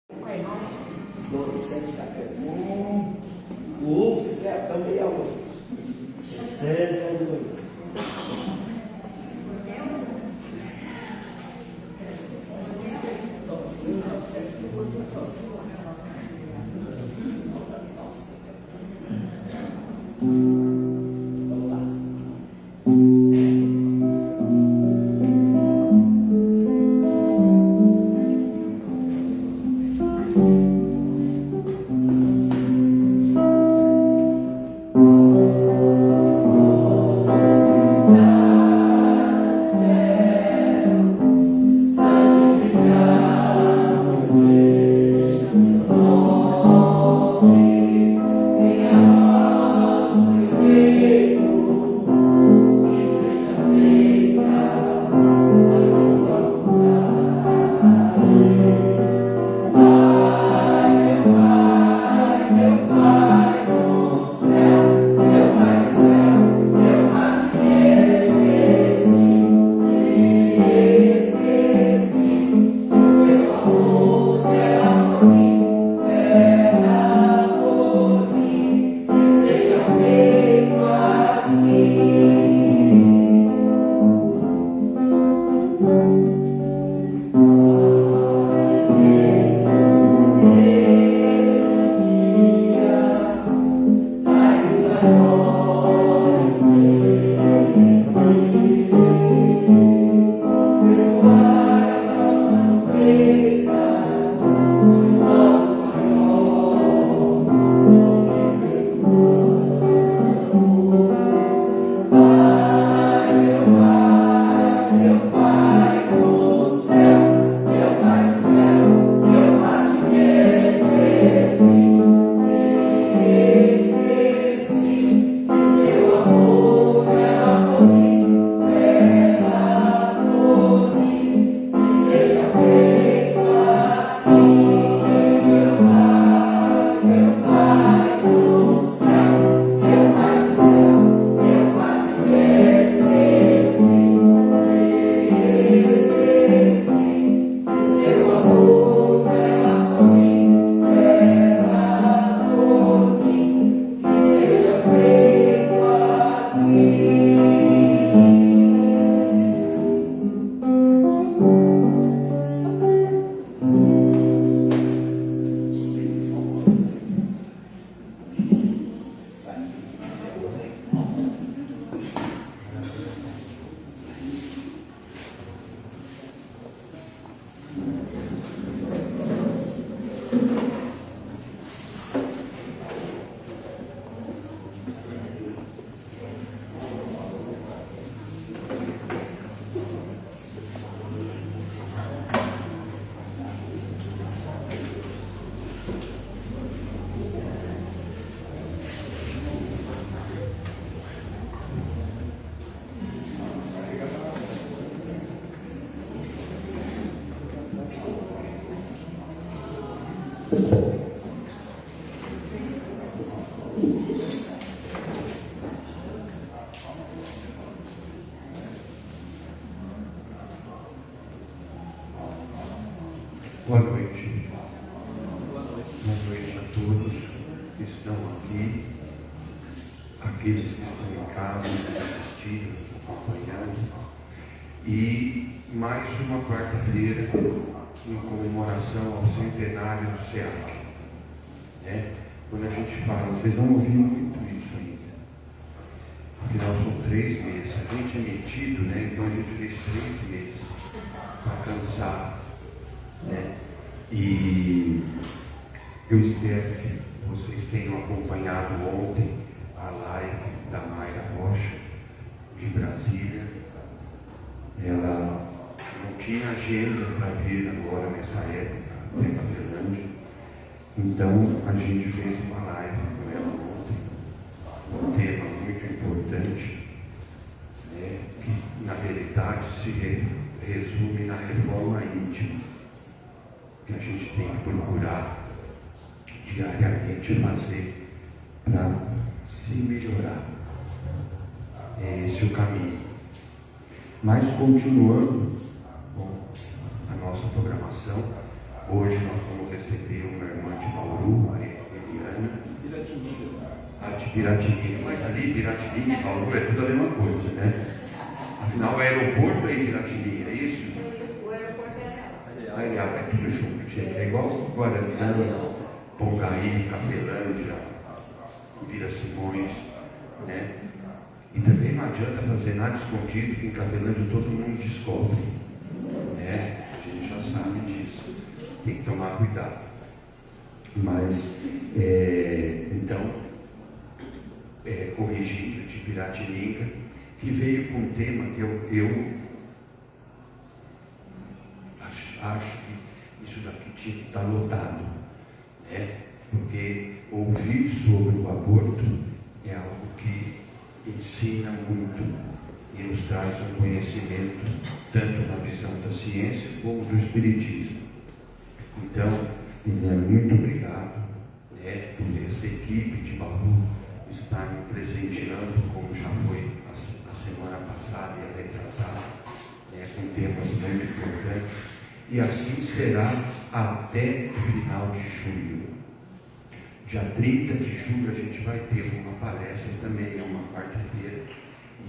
Sente café. Você quer também aonde? 60. Boa noite. Boa noite a todos que estão aqui, aqueles que estão em casa, assistindo, acompanhando. E mais uma quarta-feira em comemoração ao centenário do SEAC. Quando a gente fala, vocês vão ouvir muito isso ainda. Afinal, são 3 meses. A gente é metido, então a gente fez 3 meses para cansar. E eu espero que vocês tenham acompanhado ontem a live da Mayra Rocha, de Brasília. Ela não tinha agenda para vir agora nessa época, até para Finlândia. Então a gente fez uma live com ela ontem, um tema muito importante, que na realidade se resume na reforma íntima, que a gente tem que procurar diariamente fazer para se melhorar. É esse o caminho. Mas continuando com a nossa programação, hoje nós vamos receber Piratininga. Mas ali, Piratininga e Bauru é tudo a mesma coisa, né? Afinal, o aeroporto é em Piratininga, é isso? O aeroporto é Areal. Areal, é tudo junto, gente. É igual Guarantã, Pongaí, Capelândia, Vila Simões, né? E também não adianta fazer nada escondido, que em Capelândia todo mundo descobre, né? A gente já sabe disso. Tem que tomar cuidado. Mas, então, corrigindo de Piratininga, que veio com um tema que eu acho que isso daqui tinha que estar lotado, né? Porque ouvir sobre o aborto é algo que ensina muito e nos traz um conhecimento tanto na visão da ciência como do espiritismo. Então, muito obrigado, né, por essa equipe de Bauru estar me presenteando, como já foi a semana passada e a retrasada, né, com temas muito importantes, e assim será até o final de julho. Dia 30 de julho a gente vai ter uma palestra também, é uma quarta-feira,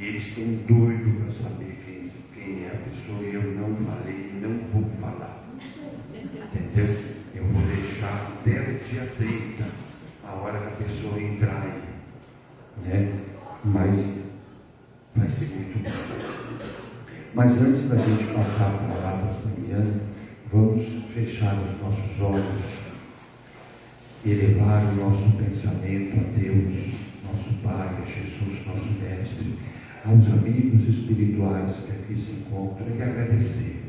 e eles estão doidos para saber quem é a pessoa, e eu não falei e não vou falar. Entendeu? Eu vou deixar até o dia 30, a hora que a pessoa entrar aí, né? Mas vai ser muito bom. Mas antes da gente passar a palavra para Mariana, vamos fechar os nossos olhos, elevar o nosso pensamento a Deus, nosso Pai, a Jesus, nosso Mestre, aos amigos espirituais que aqui se encontram e agradecer.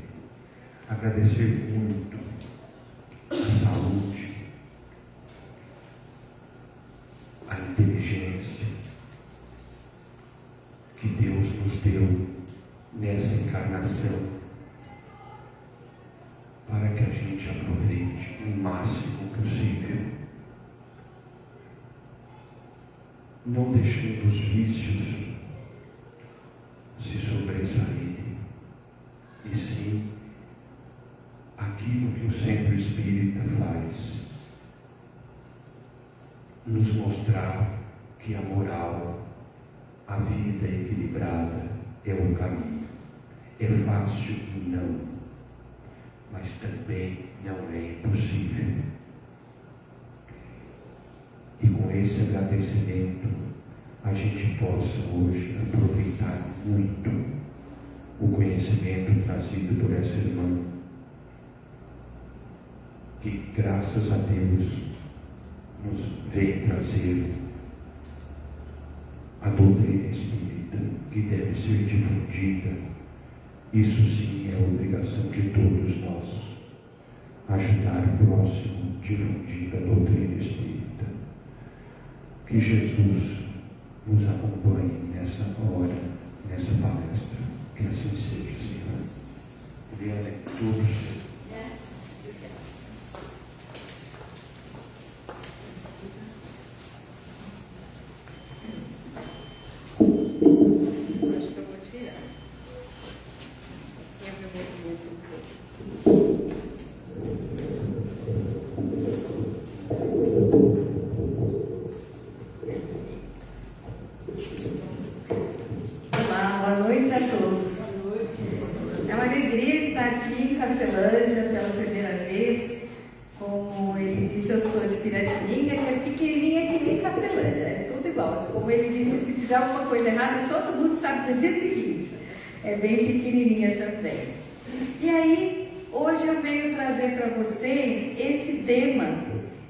Agradecer muito a saúde, a inteligência que Deus nos deu nessa encarnação, para que a gente aproveite o máximo possível, não deixando os vícios se sobressaírem, e sim aquilo que o Centro Espírita faz, nos mostrar que a moral, a vida equilibrada é o caminho. É fácil? Não, mas também não é impossível. E com esse agradecimento, a gente possa hoje aproveitar muito o conhecimento trazido por essa irmã, que graças a Deus nos vem trazer a doutrina espírita, que deve ser difundida. Isso sim é obrigação de todos nós, ajudar o próximo, difundir a doutrina espírita. Que Jesus nos acompanhe nessa hora, nessa palestra. Que assim seja, Senhor. Venha todos. Acho que eu vou tirar. Sempre movimento um pouco. Olá, boa noite a todos. É uma alegria estar aqui em Cafelândia pela primeira vez. Como ele disse, eu sou de Piratininga, que é pequenininha que nem Cafelândia, é tudo igual. Como ele disse, se fizer alguma coisa errada, todo mundo sabe no dia seguinte. É bem pequenininha também. E aí, hoje eu venho trazer para vocês esse tema,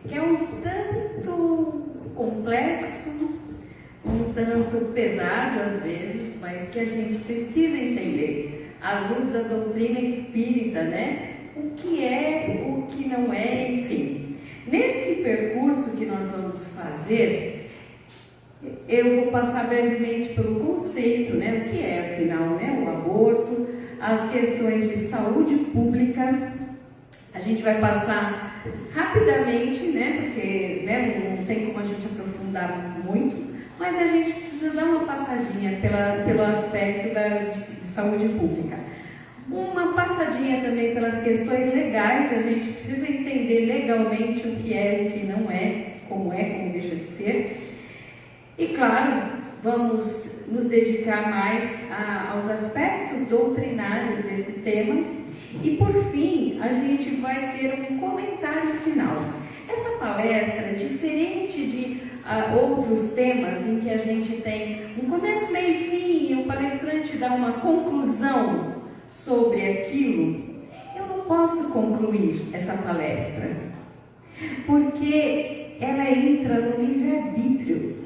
que é um tanto complexo, um tanto pesado às vezes, mas que a gente precisa entender, à luz da doutrina espírita, né? O que é, o que não é, enfim. Nesse percurso que nós vamos fazer, eu vou passar brevemente pelo conceito, né? O que é, afinal, né? O aborto, as questões de saúde pública. A gente vai passar rapidamente, né? Porque, né, não tem como a gente aprofundar muito, mas a gente precisa dar uma passadinha pelo aspecto de saúde pública. Uma passadinha também pelas questões legais, a gente precisa entender legalmente o que é e o que não é, como deixa de ser. E claro, vamos nos dedicar mais aos aspectos doutrinários desse tema. E por fim, a gente vai ter um comentário final. Essa palestra, diferente de outros temas em que a gente tem um começo, meio e fim, e o palestrante dá uma conclusão sobre aquilo, eu não posso concluir essa palestra, porque ela entra no livre-arbítrio.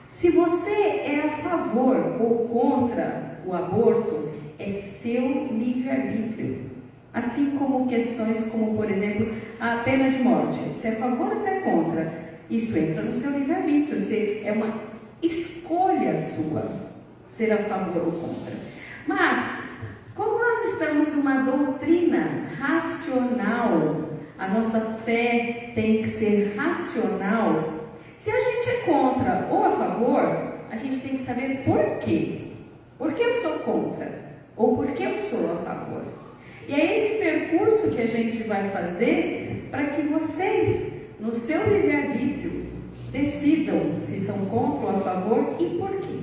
Se você é a favor ou contra o aborto, é seu livre-arbítrio. Assim como questões como, por exemplo, a pena de morte. Se é a favor ou se é contra, isso entra no seu livre-arbítrio. É uma escolha sua ser a favor ou contra. Mas, como nós estamos numa doutrina racional, a nossa fé tem que ser racional. Se a gente é contra ou a favor, a gente tem que saber por quê. Por que eu sou contra? Ou por que eu sou a favor? E é esse percurso que a gente vai fazer para que vocês, no seu livre-arbítrio, decidam se são contra ou a favor e por quê.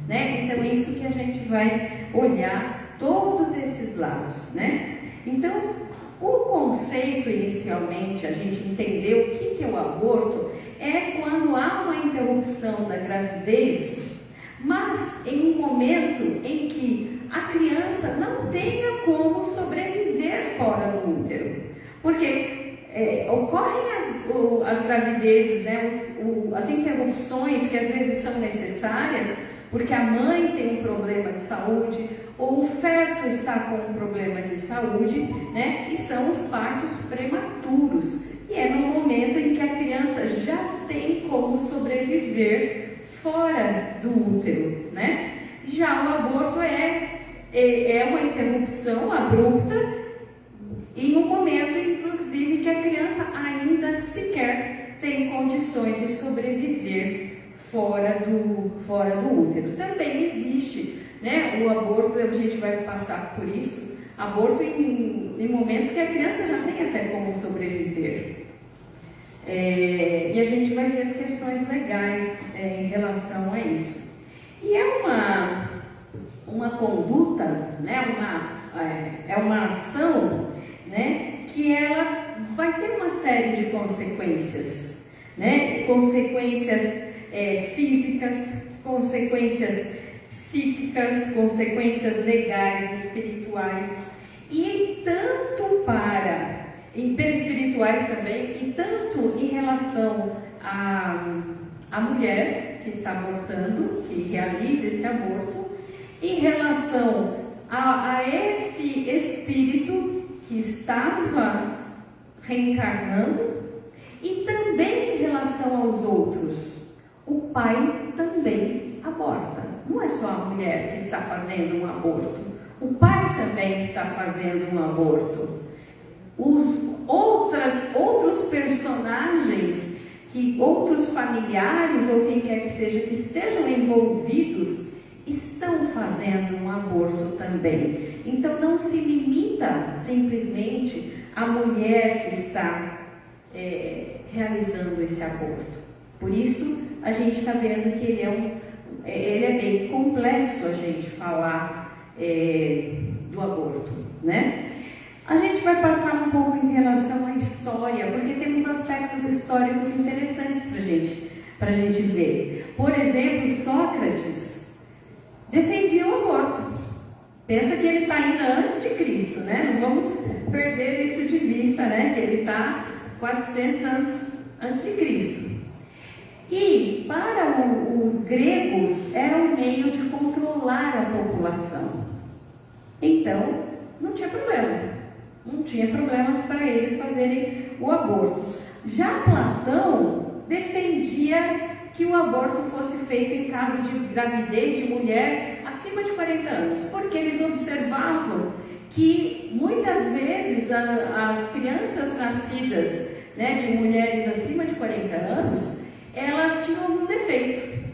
Né? Então é isso que a gente vai olhar, todos esses lados. Né? Então, o conceito inicialmente, a gente entender o que é o aborto, é quando há uma interrupção da gravidez, mas em um momento em que a criança não tenha como sobreviver fora do útero. Porque ocorrem as gravidezes, né, as interrupções que às vezes são necessárias, porque a mãe tem um problema de saúde, ou o feto está com um problema de saúde, né, e são os partos prematuros. E é no momento em que a criança já tem como sobreviver fora do útero, né? Já o aborto é uma interrupção abrupta em um momento, inclusive, que a criança ainda sequer tem condições de sobreviver fora do útero. Também existe, né, o aborto, a gente vai passar por isso, aborto em momento que a criança já tem até como sobreviver. E a gente vai ver as questões legais em relação a isso. E é uma conduta, né, uma ação, né, que ela vai ter uma série de consequências, né, consequências físicas, consequências psíquicas, consequências legais, espirituais, e tanto espirituais também, e tanto em relação à mulher que está abortando, que realiza esse aborto, em relação a esse espírito que estava reencarnando, e também em relação aos outros. O pai também aborta. Não é só a mulher que está fazendo um aborto. O pai também está fazendo um aborto. Outros personagens, outros familiares ou quem quer que seja que estejam envolvidos, estão fazendo um aborto também. Então não se limita simplesmente à mulher que está realizando esse aborto. Por isso a gente está vendo que ele é bem complexo a gente falar do aborto, né? A gente vai passar um pouco em relação à história, porque temos aspectos históricos interessantes para a gente ver. Por exemplo, Sócrates defendia o aborto. Pensa que ele está ainda antes de Cristo, né? Não vamos perder isso de vista, né? Que ele está 400 anos antes de Cristo. E para os gregos era um meio de controlar a população. Então, não tinha problema. Não tinha problemas para eles fazerem o aborto. Já Platão defendia que o aborto fosse feito em caso de gravidez de mulher acima de 40 anos, porque eles observavam que muitas vezes as crianças nascidas, né, de mulheres acima de 40 anos, elas tinham algum defeito,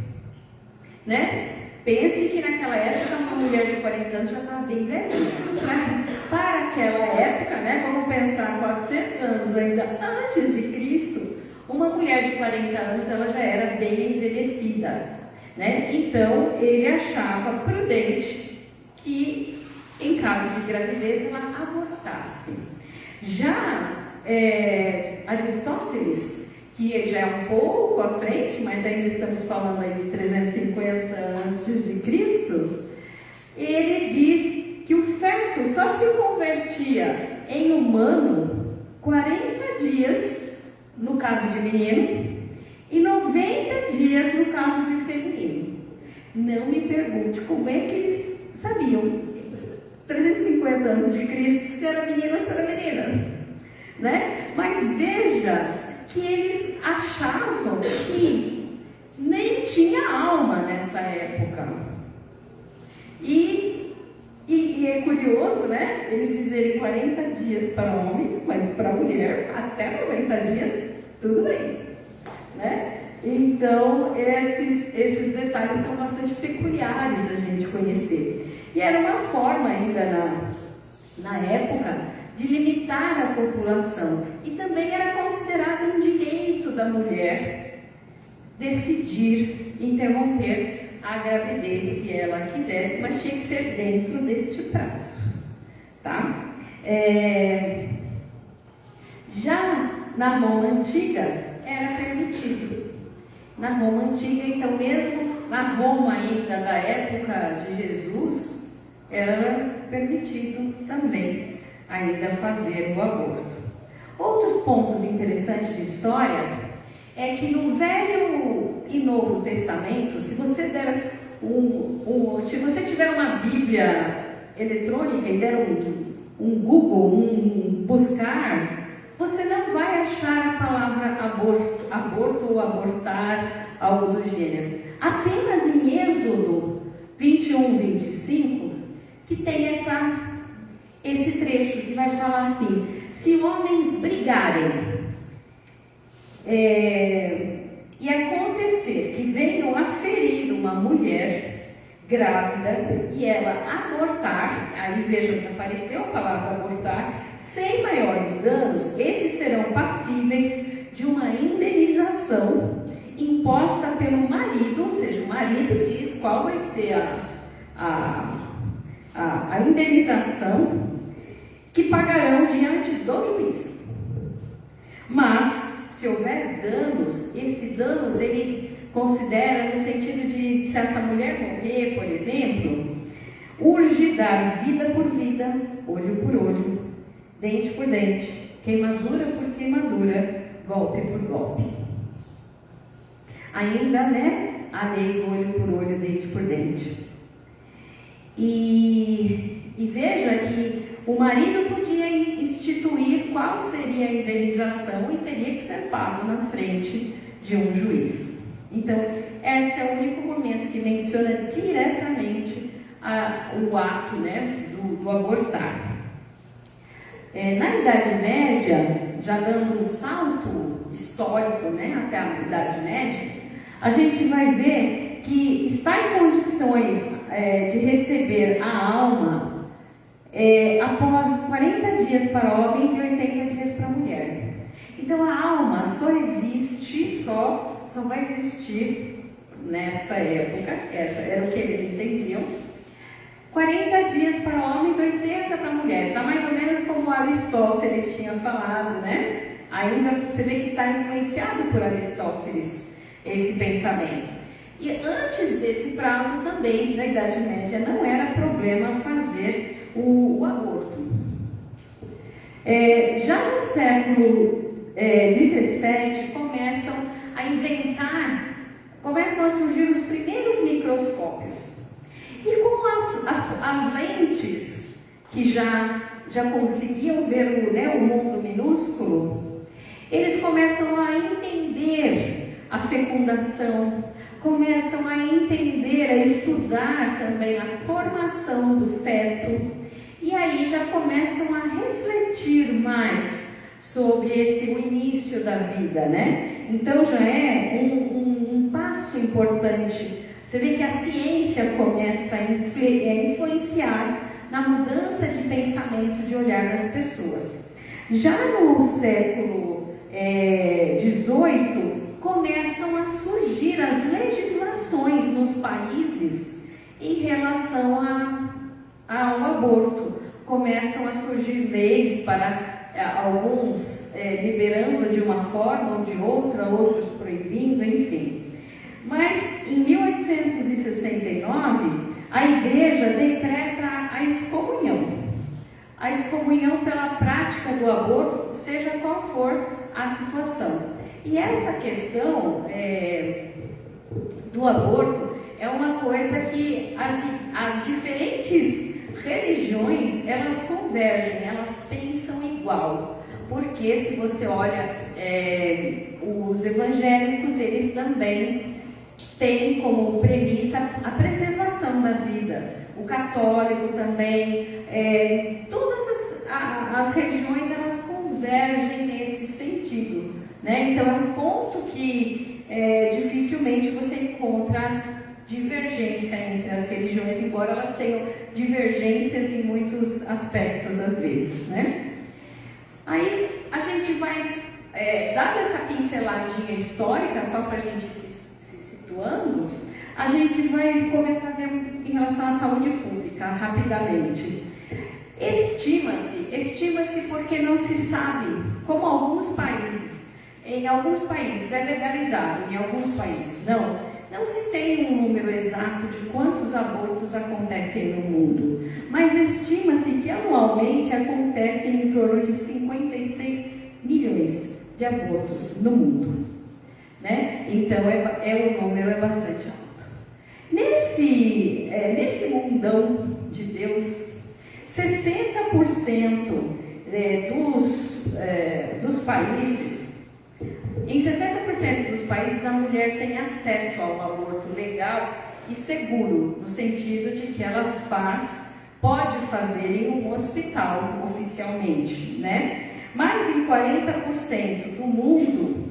né? Pense que naquela época uma mulher de 40 anos já estava bem velhinha. Para aquela época, né, vamos pensar 400 anos ainda antes de Cristo, uma mulher de 40 anos ela já era bem envelhecida, né? Então ele achava prudente que, em caso de gravidez, ela abortasse. Já Aristóteles, que já é um pouco à frente, mas ainda estamos falando aí de 350 a.C., ele diz que o feto só se convertia em humano 40 dias no caso de menino e 90 dias no caso de feminino. Não me pergunte como é que eles sabiam 350 anos de Cristo se era menino ou se era menina, né? Mas veja que eles achavam que nem tinha alma nessa época. E é curioso, né? Eles dizerem 40 dias para homens, mas para mulher, até 90 dias, tudo bem, né? Então, esses detalhes são bastante peculiares a gente conhecer. E era uma forma ainda na época de limitar a população. E também era considerado um direito da mulher decidir interromper a gravidez se ela quisesse, mas tinha que ser dentro deste prazo, tá? Já na Roma Antiga era permitido. Na Roma Antiga, então mesmo na Roma ainda da época de Jesus, era permitido também ainda fazer o aborto. Outros pontos interessantes de história é que no Velho e Novo Testamento, se você der se você tiver uma Bíblia eletrônica e der um Google, um buscar, você não vai achar a palavra aborto ou abortar, algo do gênero. Apenas em Êxodo 21, 25, que tem esse trecho que vai falar assim: se homens brigarem e acontecer que venham a ferir uma mulher grávida e ela abortar, aí vejam que apareceu a palavra abortar, sem maiores danos, esses serão passíveis de uma indenização imposta pelo marido, ou seja, o marido diz qual vai ser a indenização que pagarão diante do juiz. Mas se houver danos, esse danos ele considera no sentido de, se essa mulher morrer, por exemplo, urge dar vida por vida, olho por olho, dente por dente, queimadura por queimadura, golpe por golpe. Ainda, né, a lei do olho por olho, dente por dente. E veja que o marido podia instituir qual seria a indenização e teria que ser pago na frente de um juiz. Então, esse é o único momento que menciona diretamente o ato, né, do abortar. Na Idade Média, já dando um salto histórico, né, até a Idade Média, a gente vai ver que está em condições de receber a alma após 40 dias para homens e 80 dias para mulher. Então a alma só vai existir nessa época, essa era o que eles entendiam, 40 dias para homens, 80 para mulheres. Está mais ou menos como Aristóteles tinha falado, né? Ainda você vê que está influenciado por Aristóteles esse pensamento. E antes desse prazo também, na Idade Média, não era problema fazer o aborto. Já no século XVII começam a surgir os primeiros microscópios. E com as lentes que já conseguiam ver o mundo minúsculo, eles começam a entender a fecundação, começam a entender, a estudar também a formação do feto, e aí já começam a refletir mais sobre o início da vida, né? Então já é um passo importante. Você vê que a ciência começa a influenciar na mudança de pensamento, de olhar das pessoas. Já no século XVIII, começam a surgir as legislações nos países em relação ao aborto. Começam a surgir leis para alguns liberando de uma forma ou de outra, outros proibindo, enfim. Mas em 1869, a Igreja decreta a excomunhão. A excomunhão pela prática do aborto, seja qual for a situação. E essa questão do aborto é uma coisa que as diferentes religiões, elas convergem, elas pensam igual. Porque se você olha os evangélicos, eles também têm como premissa a preservação da vida. O católico também, todas as religiões, elas convergem nesse sentido, né? Então é um ponto que dificilmente você encontra divergência entre as religiões, embora elas tenham divergências em muitos aspectos às vezes, né? Aí a gente vai, dada essa pinceladinha histórica, só para a gente se situando, a gente vai começar a ver em relação à saúde pública, rapidamente. Estima-se porque não se sabe, como em alguns países é legalizado, em alguns países não se tem um número exato de quantos abortos acontecem no mundo, mas estima-se que anualmente acontecem em torno de 56 milhões de abortos no mundo, né? Então o número é bastante alto. Nesse mundão de Deus, 60% dos países, em 60% dos países, a mulher tem acesso ao aborto legal e seguro, no sentido de que ela pode fazer em um hospital oficialmente, né? Mas em 40% do mundo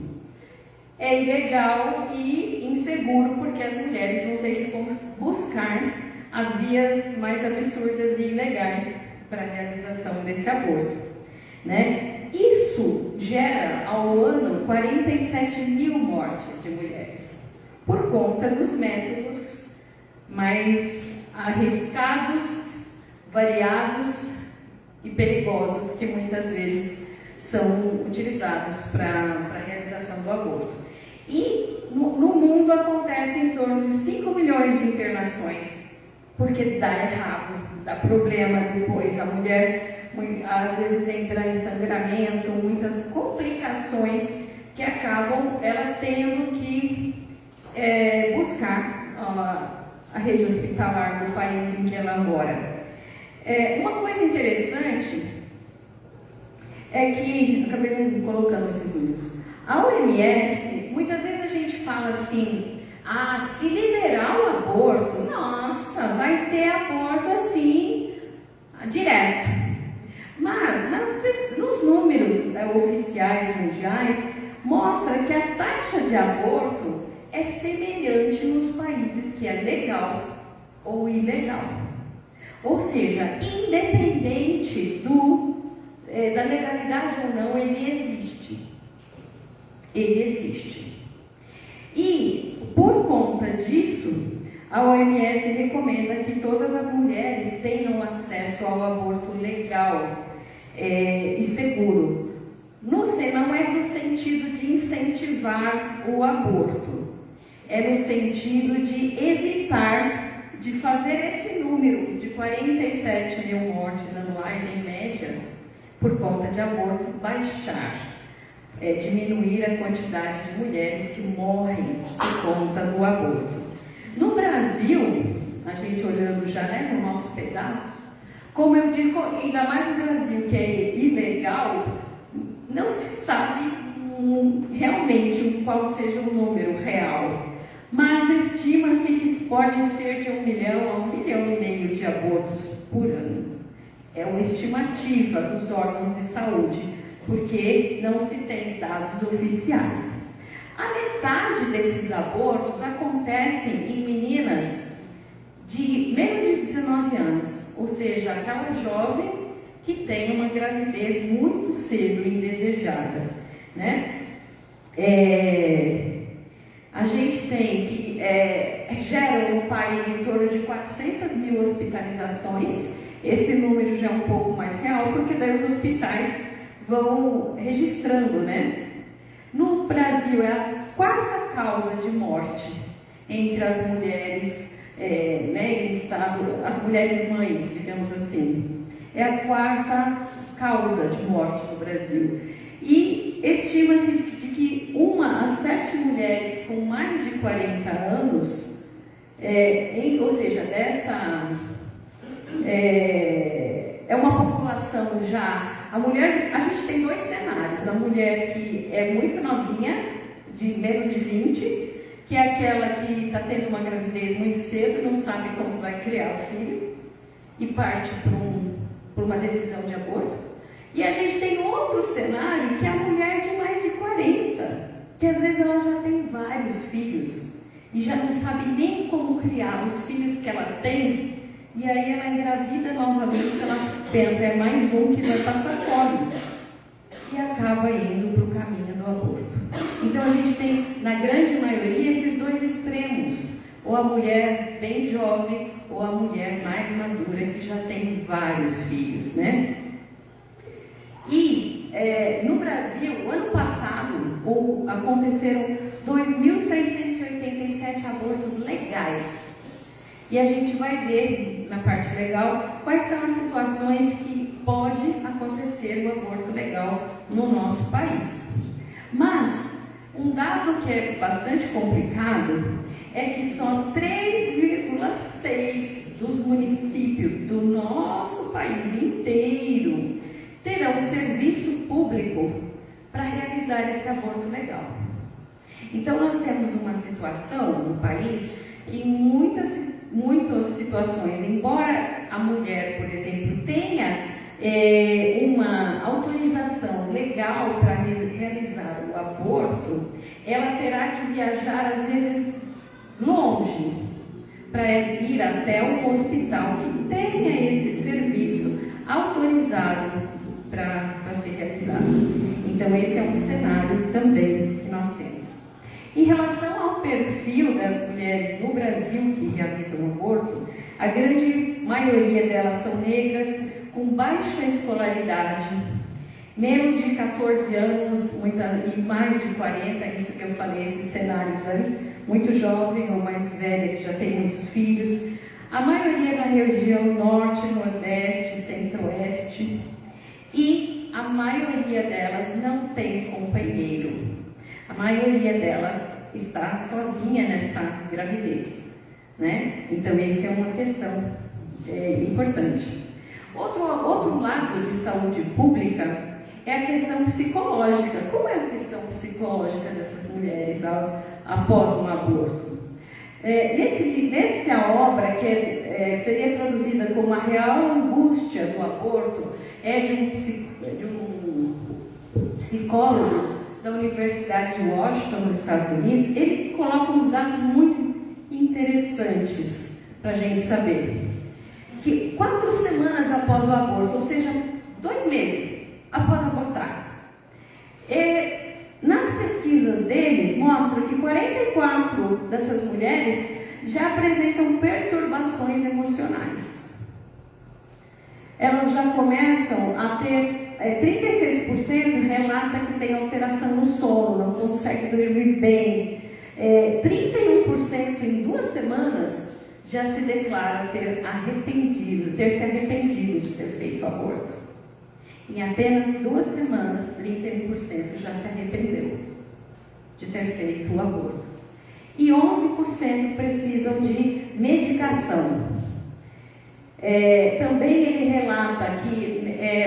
é ilegal e inseguro, porque as mulheres vão ter que buscar as vias mais absurdas e ilegais para a realização desse aborto, né? Isso gera ao ano 47 mil mortes de mulheres, por conta dos métodos mais arriscados, variados e perigosos que muitas vezes são utilizados para a realização do aborto. E no mundo acontece em torno de 5 milhões de internações, porque dá errado, dá problema depois, a mulher às vezes entra em sangramento, muitas complicações que acabam ela tendo que buscar a rede hospitalar do país em que ela mora. Uma coisa interessante é que, acabei colocando aqui os números, a OMS, muitas vezes a gente fala assim, se liberar o aborto, nossa, vai ter aborto assim, direto. Mas nos números oficiais mundiais, mostra que a taxa de aborto é semelhante nos países que é legal ou ilegal. Ou seja, independente da legalidade ou não, ele existe. Ele existe. E, por conta disso, a OMS recomenda que todas as mulheres tenham acesso ao aborto legal e seguro. Não é no sentido de incentivar o aborto, é no sentido de evitar de fazer esse número de 47 mil mortes anuais em média, por conta de aborto, baixar, diminuir a quantidade de mulheres que morrem por conta do aborto. No Brasil, a gente olhando já no nosso pedaço, como eu digo, ainda mais no Brasil, que é ilegal, não se sabe realmente qual seja o número real, mas estima-se que pode ser de 1 milhão a 1,5 milhão de abortos por ano. É uma estimativa dos órgãos de saúde, porque não se tem dados oficiais. A metade desses abortos acontecem em meninas de menos de 19 anos, ou seja, aquela jovem que tem uma gravidez muito cedo e indesejada, né? tem que gera no país em torno de 400 mil hospitalizações. Esse número já é um pouco mais real, porque daí os hospitais vão registrando, né? No Brasil, é a quarta causa de morte entre as mulheres, né, em estado, as mulheres mães, digamos assim. É a quarta causa de morte no Brasil. E estima-se de que 1 a 7 mulheres com mais de 40 anos, ou seja, é uma população já. A gente tem 2 cenários: a mulher que é muito novinha, de menos de 20, que é aquela que está tendo uma gravidez muito cedo, não sabe como vai criar o filho e parte por uma decisão de aborto. E a gente tem outro cenário, que é a mulher de mais de 40, que às vezes ela já tem vários filhos e já não sabe nem como criar os filhos que ela tem, e aí ela engravida novamente, ela pensa, é mais um que vai passar fome, e acaba indo para o caminho do aborto. Então a gente tem, na grande maioria, esses 2 extremos: ou a mulher bem jovem, ou a mulher mais madura, que já tem vários filhos, né? E no Brasil, o ano passado, aconteceram 2.687 abortos legais. E a gente vai ver, na parte legal, quais são as situações que pode acontecer o aborto legal no nosso país. Mas, um dado que é bastante complicado é que só 3,6 dos municípios do nosso país inteiro terão serviço público para realizar esse aborto legal. Então, nós temos uma situação no país que em muitas situações, embora a mulher, por exemplo, tenha uma autorização legal para realizar o aborto, ela terá que viajar, às vezes, longe, para ir até um hospital que tenha esse serviço autorizado para ser realizado. Então, esse é um cenário também que nós temos. Em relação ao perfil das mulheres no Brasil que realizam aborto, a grande maioria delas são negras, com baixa escolaridade, menos de 14 anos e mais de 40, isso que eu falei, esses cenários, né? Muito jovem ou mais velha, que já tem muitos filhos. A maioria na região norte, nordeste, centro-oeste. E a maioria delas não tem companheiro. A maioria delas está sozinha nessa gravidez, né? Então, essa é uma questão importante. Outro lado de saúde pública é a questão psicológica. Como é a questão psicológica dessas mulheres após um aborto? Nessa obra, que seria traduzida como A Real Angústia do Aborto, de um psicólogo da Universidade de Washington, nos Estados Unidos. Ele coloca uns dados muito interessantes para a gente saber. Que 4 semanas após o aborto, ou seja, 2 meses após abortar, nas pesquisas deles mostram que 44 dessas mulheres já apresentam perturbações emocionais. Elas já começam a ter 36% relata que tem alteração no sono, não consegue dormir bem. 31% em 2 semanas já se declara ter se arrependido de ter feito aborto. Em apenas 2 semanas, 31% já se arrependeu de ter feito o aborto. E 11% precisam de medicação. Também ele relata que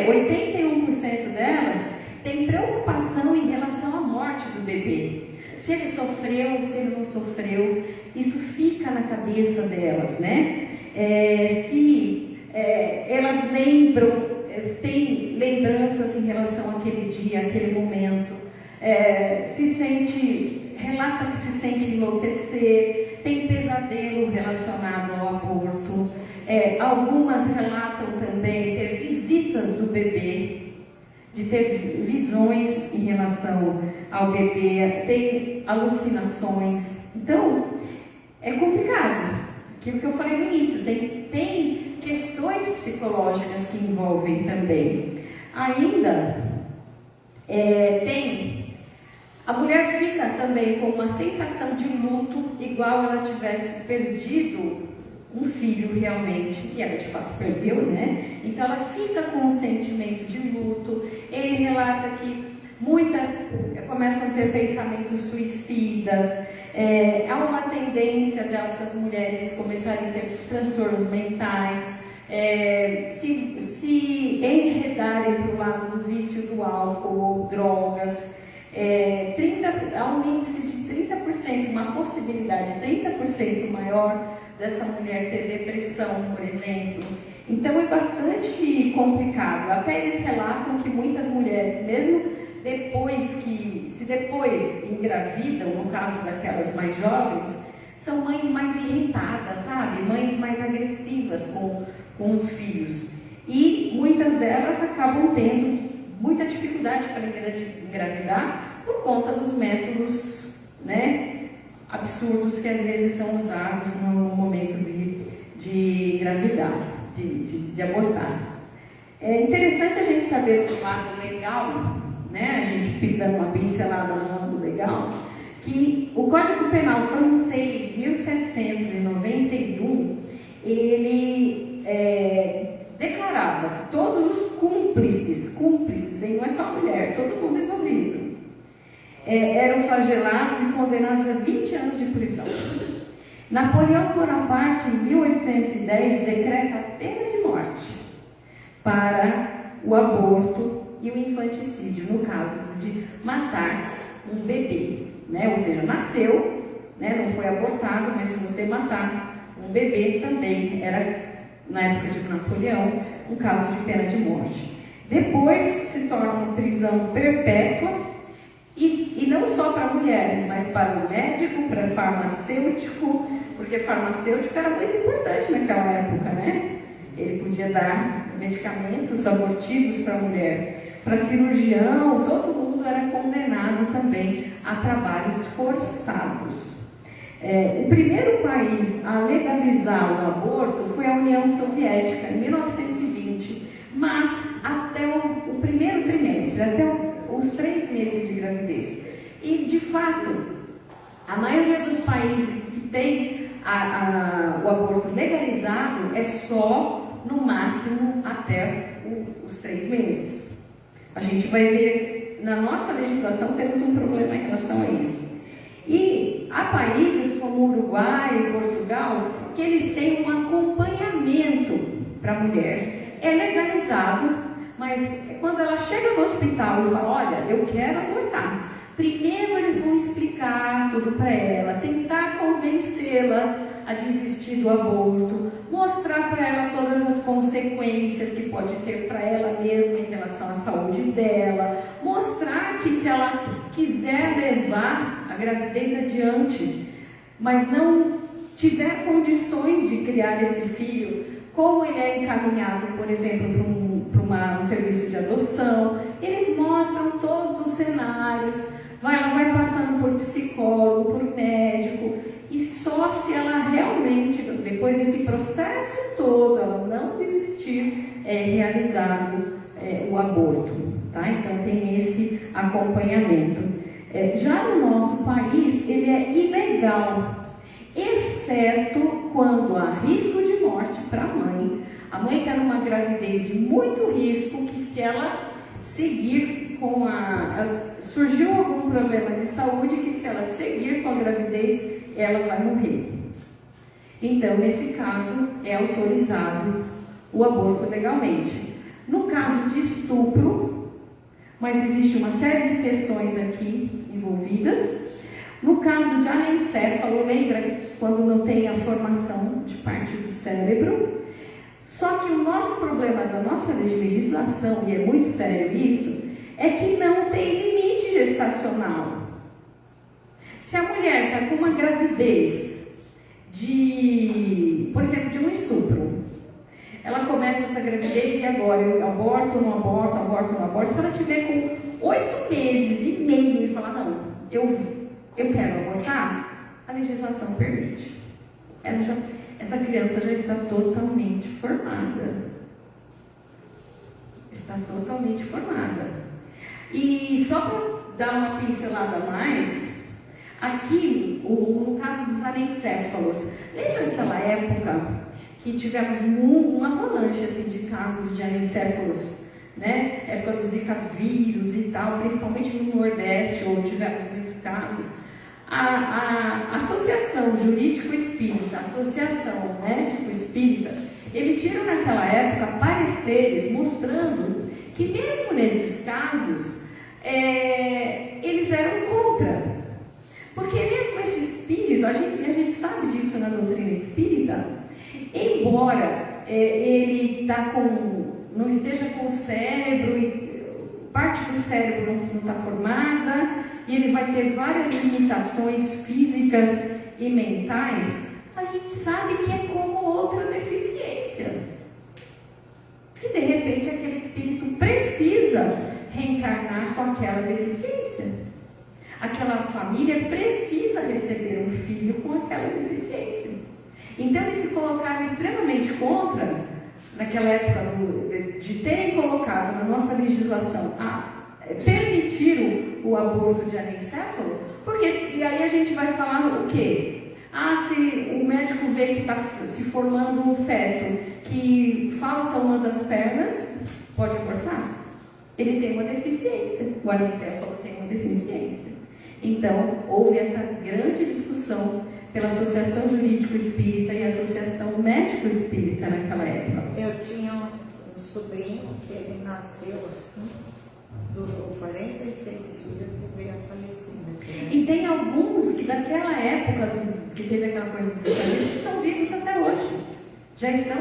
81% delas têm preocupação em relação à morte do bebê. Se ele sofreu, se ele não sofreu, isso fica na cabeça delas, né? Elas lembram, têm lembranças em relação àquele dia, àquele momento, relata que se sente enlouquecer, tem pesadelo relacionado ao aborto. Algumas relatam também ter visitas do bebê, de ter visões em relação ao bebê, tem alucinações. Então, é complicado. Aquilo que eu falei no início, tem questões psicológicas que envolvem também. Ainda a mulher fica também com uma sensação de luto, igual ela tivesse perdido um filho realmente, e ela de fato perdeu, né? Então ela fica com um sentimento de luto. Ele relata que muitas começam a ter pensamentos suicidas. Há uma tendência dessas mulheres começarem a ter transtornos mentais, se enredarem para o lado do vício do álcool ou drogas. Há um índice de 30%, uma possibilidade 30% maior dessa mulher ter depressão, por exemplo. Então é bastante complicado. Até eles relatam que muitas mulheres, mesmo se depois engravidam, no caso daquelas mais jovens, são mães mais irritadas, sabe? Mães mais agressivas com os filhos. E muitas delas acabam tendo muita dificuldade para engravidar por conta dos métodos, né, absurdos que às vezes são usados no momento de engravidar, de abortar. É interessante a gente saber do lado legal, né? A gente dando uma pincelada no lado legal, que o Código Penal francês, 1791, ele declarava que todos os cúmplices, não é só a mulher, todo mundo envolvido, eram flagelados e condenados a 20 anos de prisão. Napoleão Bonaparte, em 1810, decreta a pena de morte para o aborto e o infanticídio, no caso de matar um bebê, né? Ou seja, nasceu, né? Não foi abortado, mas se você matar um bebê também era, na época de Napoleão, um caso de pena de morte. Depois se torna uma prisão perpétua, e não só para mulheres, mas para o médico, para farmacêutico, porque farmacêutico era muito importante naquela época, né? Ele podia dar medicamentos abortivos para a mulher. Para cirurgião, todo mundo era condenado também a trabalhos forçados. O primeiro país a legalizar o aborto foi a União Soviética, em 1920, mas até o primeiro trimestre, até os 3 meses de gravidez. E, de fato, a maioria dos países que tem o aborto legalizado é só, no máximo, até os 3 meses. A gente vai ver, na nossa legislação, temos um problema em relação a isso. E há países como o Uruguai e Portugal que eles têm um acompanhamento para a mulher. É legalizado, mas quando ela chega no hospital e fala, olha, eu quero abortar, primeiro eles vão explicar tudo para ela, tentar convencê-la a desistir do aborto, mostrar para ela todas as consequências que pode ter para ela mesma em relação à saúde dela, mostrar que se ela quiser levar a gravidez adiante, mas não tiver condições de criar esse filho, como ele é encaminhado, por exemplo, para um serviço de adoção, eles mostram todos os cenários, ela vai passando por psicólogo, por médico, e só se ela realmente, depois desse processo todo, ela não desistir, é realizado o aborto, tá? Então tem esse acompanhamento. Já no nosso país, ele é ilegal, exceto quando há risco de morte para a mãe. A mãe está numa gravidez de muito risco, que se ela seguir surgiu algum problema de saúde, que se ela seguir com a gravidez, ela vai morrer. Então, nesse caso, é autorizado o aborto legalmente. No caso de estupro, mas existe uma série de questões aqui envolvidas. No caso de anencéfalo, lembra quando não tem a formação de parte do cérebro? Só que o nosso problema da nossa legislação, e é muito sério isso, é que não tem limite gestacional. Se a mulher está com uma gravidez por exemplo, de um estupro, ela começa essa gravidez e agora eu aborto, não aborto, aborto, não aborto. Se ela tiver com 8 meses e meio e falar, não, eu quero abortar, a legislação permite. Essa criança já está totalmente formada. Está totalmente formada. E só para dar uma pincelada a mais, aqui, no caso dos anencéfalos, lembra daquela época que tivemos uma avalanche assim, de casos de anencéfalos, né? Época do Zika vírus e tal, principalmente no Nordeste, onde tivemos muitos casos. A Associação Jurídico-Espírita, Associação Médico-Espírita, emitiram naquela época pareceres mostrando que mesmo nesses casos, eles eram contra. Porque mesmo esse espírito, a gente sabe disso na doutrina espírita, embora ele não esteja com o cérebro, parte do cérebro não está formada, e ele vai ter várias limitações físicas e mentais, a gente sabe que é como outra deficiência. Que de repente aquele espírito precisa reencarnar com aquela deficiência. Aquela família precisa receber um filho com aquela deficiência. Então eles se colocaram extremamente contra, naquela época, de terem colocado na nossa legislação permitir o aborto de anencéfalo, porque e aí a gente vai falar o quê? Se o médico vê que está se formando um feto que falta uma das pernas, pode abortar? Ele tem uma deficiência, o anencéfalo tem uma deficiência. Então, houve essa grande discussão pela Associação Jurídico-Espírita e Associação Médico-Espírita naquela época. Eu tinha um sobrinho que ele nasceu assim, durou 46 dias e veio a falecer. E tem alguns que daquela época, que teve aquela coisa dos especialistas, estão vivos até hoje. Já estão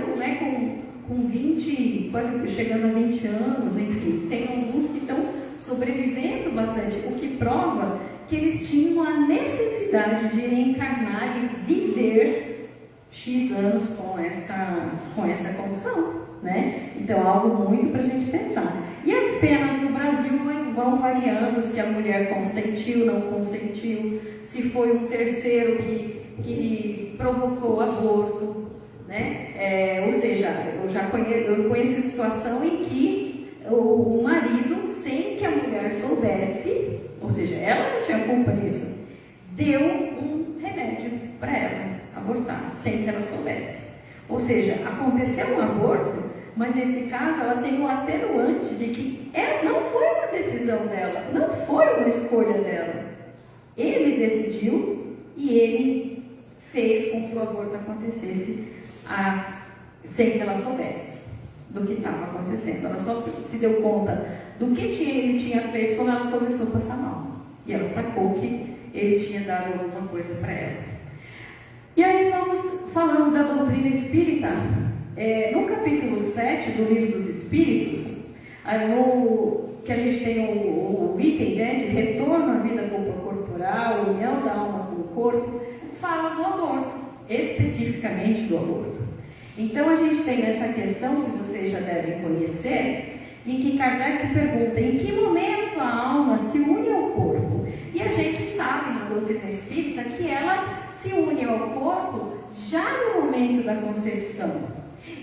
com 20, quase chegando a 20 anos, enfim. Tem alguns que estão sobrevivendo bastante, o que prova que eles tinham a necessidade de reencarnar e viver X anos com essa condição, né? Então, algo muito para a gente pensar. E as penas no Brasil vão variando, se a mulher consentiu, não consentiu, se foi um terceiro que provocou o aborto, né? Ou seja, eu conheço situação em que o marido, sem que a mulher soubesse, ou seja, ela não tinha culpa disso, deu um remédio para ela abortar, sem que ela soubesse. Ou seja, aconteceu um aborto, mas nesse caso ela tem o atenuante de que não foi uma decisão dela, não foi uma escolha dela. Ele decidiu e ele fez com que o aborto acontecesse sem que ela soubesse do que estava acontecendo. Ela só se deu conta do que ele tinha feito quando ela começou a passar mal. E ela sacou que ele tinha dado alguma coisa para ela. E aí vamos falando da doutrina espírita. No capítulo 7 do Livro dos Espíritos, que a gente tem o item, né, de retorno à vida corporal, união da alma com o corpo, fala do aborto, especificamente do aborto. Então a gente tem essa questão que vocês já devem conhecer, em que Kardec pergunta em que momento a alma se une ao corpo. E a gente sabe na doutrina espírita que ela se une ao corpo já no momento da concepção.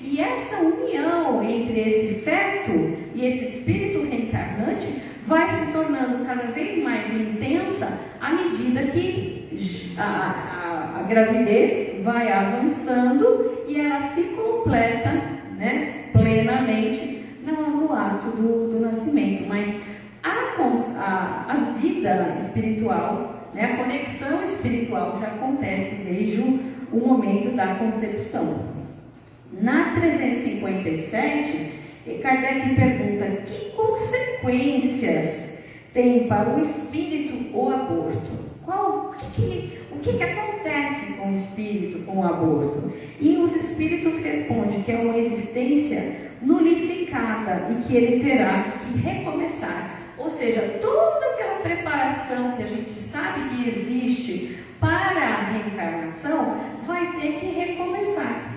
E essa união entre esse feto e esse espírito reencarnante vai se tornando cada vez mais intensa à medida que a gravidez vai avançando e ela se completa, né, plenamente no ato do nascimento. Mas a vida espiritual, né, a conexão espiritual já acontece desde o momento da concepção. Na 357, Kardec pergunta: que consequências tem para o espírito o aborto? O que acontece com o espírito com o aborto? E os espíritos respondem que é uma existência nulificada e que ele terá que recomeçar. Ou seja, toda aquela preparação que a gente sabe que existe para a reencarnação vai ter que recomeçar.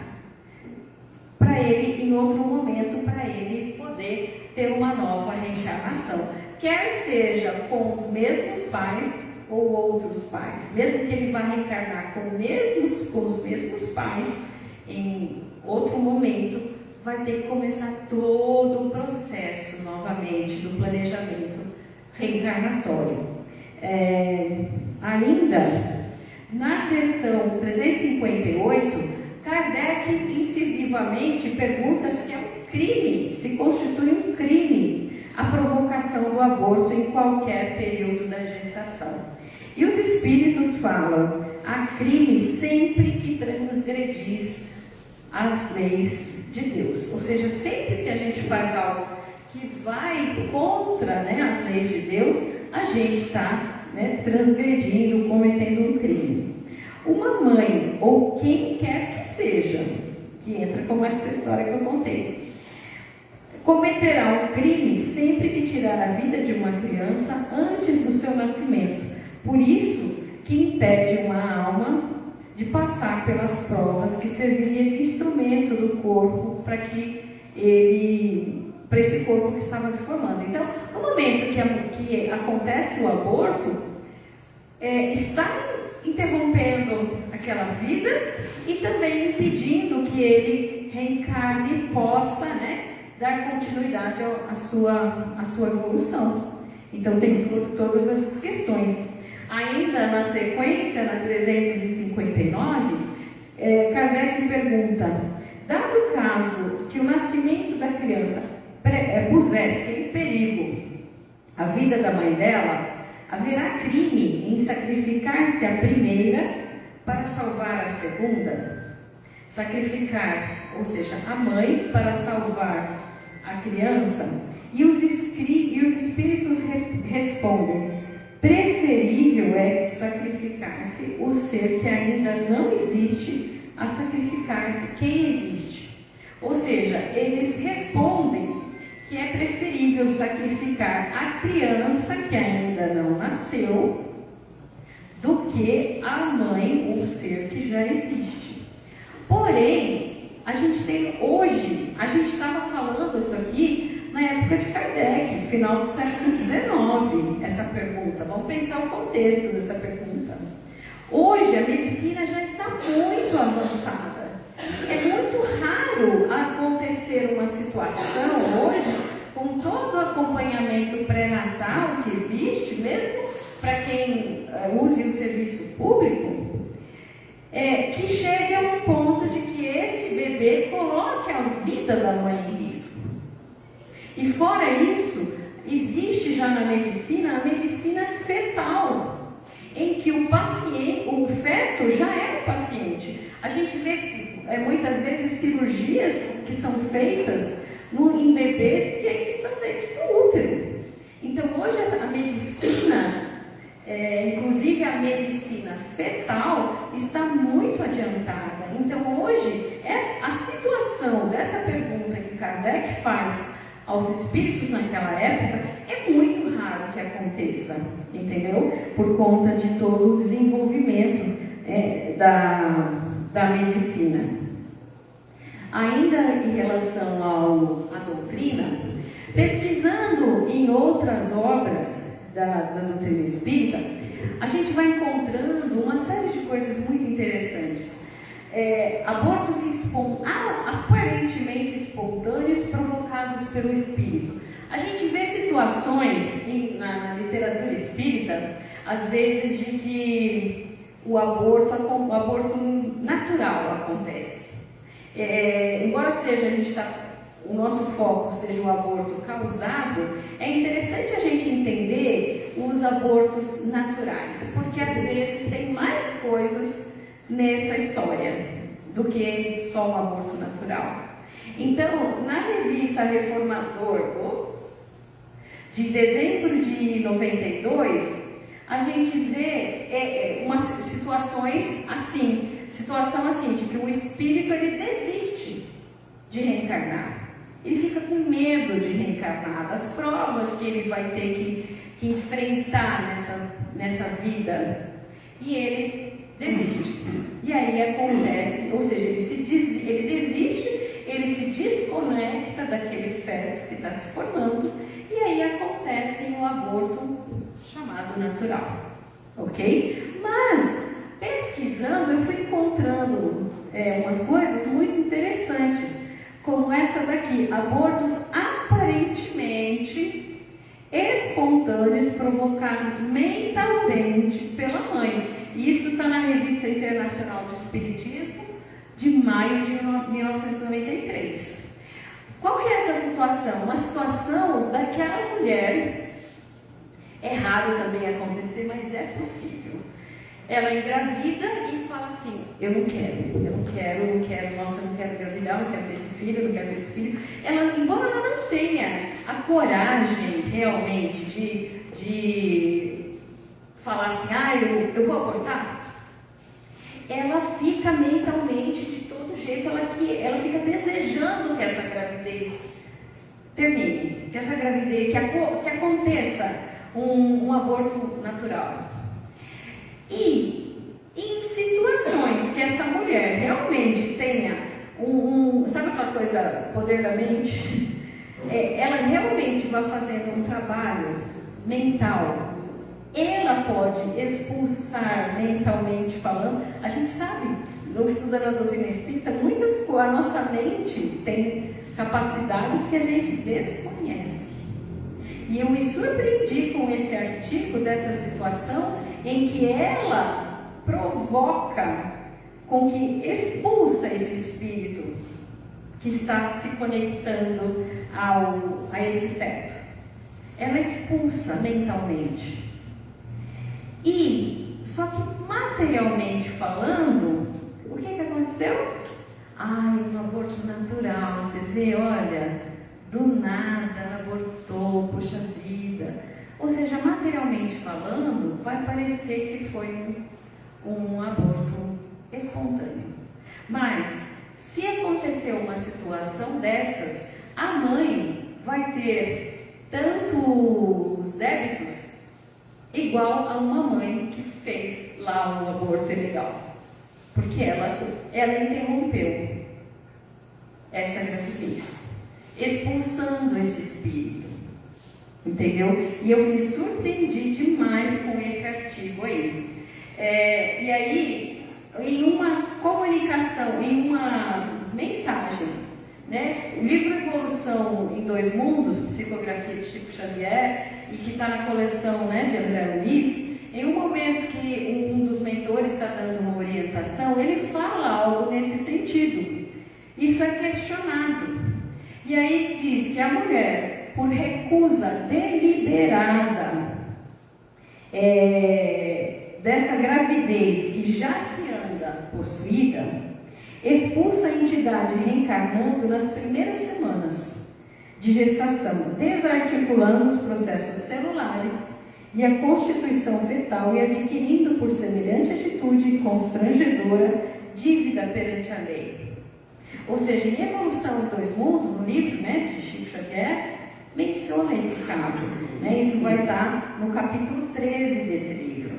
Para ele, em outro momento, para ele poder ter uma nova reencarnação. Quer seja com os mesmos pais, ou outros pais. Mesmo que ele vá reencarnar com os mesmos pais, em outro momento, vai ter que começar todo o processo novamente do planejamento reencarnatório. Ainda, na questão 358, Kardec incisivamente pergunta se é um crime, se constitui um crime a provocação do aborto em qualquer período da gestação. E os espíritos falam: há crime sempre que transgredis as leis de Deus. Ou seja, sempre que a gente faz algo que vai contra, as leis de Deus, a gente está transgredindo, cometendo um crime. Uma mãe, ou quem quer que seja, que entra como essa história que eu contei, cometerá um crime sempre que tirar a vida de uma criança antes do seu nascimento. Por isso que impede uma alma de passar pelas provas que serviria de instrumento do corpo para esse corpo que estava se formando. Então, no momento que acontece o aborto, está interrompendo aquela vida e também impedindo que ele reencarne e possa, dar continuidade à sua evolução. Então, tem todas essas questões. Ainda na sequência, na 359, Kardec pergunta: dado o caso que o nascimento da criança pusesse em perigo a vida da mãe dela, haverá crime em sacrificar-se a primeira para salvar a segunda? Sacrificar, ou seja, a mãe para salvar a criança? E os espíritos respondem: preferível é sacrificar-se o ser que ainda não existe a sacrificar-se quem existe. Ou seja, eles respondem que é preferível sacrificar a criança que ainda não nasceu do que a mãe, o ser que já existe. Porém, a gente estava falando isso aqui na época de Kardec, final do século XIX, essa pergunta. Vamos pensar o contexto dessa pergunta. Hoje a medicina já está muito avançada. É muito raro acontecer uma situação hoje, com todo o acompanhamento pré-natal que existe, mesmo para quem use o serviço público, que chegue a um ponto de que esse bebê coloque a vida da mãe em risco. E fora isso, existe já na medicina a medicina fetal, em que o feto já é o paciente. A gente vê muitas vezes cirurgias que são feitas em bebês que ainda estão dentro do útero. Então hoje a medicina, inclusive a medicina fetal, está muito adiantada. Então hoje a situação dessa pergunta que Kardec faz aos espíritos naquela época é muito raro que aconteça, entendeu? Por conta de todo o desenvolvimento da medicina. Ainda em relação à doutrina, pesquisando em outras obras da doutrina espírita, a gente vai encontrando uma série de coisas muito interessantes. Abortos aparentemente espontâneos provocados pelo espírito. A gente vê situações na literatura espírita, às vezes, de que o aborto natural acontece. Embora o nosso foco seja o aborto causado, é interessante a gente entender os abortos naturais, porque às vezes tem mais coisas nessa história do que só um aborto natural. Então, na revista Reformador, de dezembro de 92, a gente vê umas situações assim, de que o espírito ele desiste de reencarnar. Ele fica com medo de reencarnar, das provas que ele vai ter que enfrentar nessa vida, e ele desiste. E aí acontece, ou seja, ele desiste, ele se desconecta daquele feto que está se formando, e aí acontece um aborto chamado natural. ok? Mas, pesquisando, eu fui encontrando umas coisas muito interessantes, como essa daqui: abortos aparentemente espontâneos provocados mentalmente pela mãe. Isso está na Revista Internacional de Espiritismo, de maio de 1993. Qual que é essa situação? Uma situação daquela mulher, é raro também acontecer, mas é possível. Ela engravida e fala assim: eu não quero, nossa, eu não quero engravidar, eu não quero ter esse filho, eu não quero ter esse filho. Ela, embora ela não tenha a coragem realmente de falar assim: eu vou abortar, ela fica mentalmente, de todo jeito, ela fica desejando que essa gravidez termine, que essa gravidez, que aconteça um aborto natural. E em situações que essa mulher realmente tenha sabe aquela coisa, poder da mente? Ela realmente vai fazendo um trabalho mental, ela pode expulsar mentalmente falando. A gente sabe, no estudo da doutrina espírita, a nossa mente tem capacidades que a gente desconhece. E eu me surpreendi com esse artigo dessa situação em que ela provoca com que expulsa esse espírito que está se conectando a esse feto. Ela expulsa mentalmente. E, só que materialmente falando, o que aconteceu? Um aborto natural, você vê, olha, do nada ela abortou, poxa vida. Ou seja, materialmente falando, vai parecer que foi um aborto espontâneo. Mas, se acontecer uma situação dessas, a mãe vai ter tantos débitos igual a uma mãe que fez lá um aborto ilegal, porque ela interrompeu essa gravidez, expulsando esse espírito, entendeu? E eu me surpreendi demais com esse artigo aí. E aí, em uma comunicação, em uma mensagem, né? O livro Evolução em Dois Mundos, psicografia de Chico Xavier, e que está na coleção, né, de André Luiz, em um momento que um dos mentores está dando uma orientação, ele fala algo nesse sentido. Isso é questionado. E aí diz que a mulher, por recusa deliberada dessa gravidez que já se anda possuída, expulsa a entidade reencarnando nas primeiras semanas de gestação, desarticulando os processos celulares e a constituição fetal e adquirindo por semelhante atitude constrangedora dívida perante a lei. Ou seja, em Evolução em Dois Mundos, no livro, né, de Chico Xavier, menciona esse caso, né? Isso vai estar no capítulo 13 desse livro.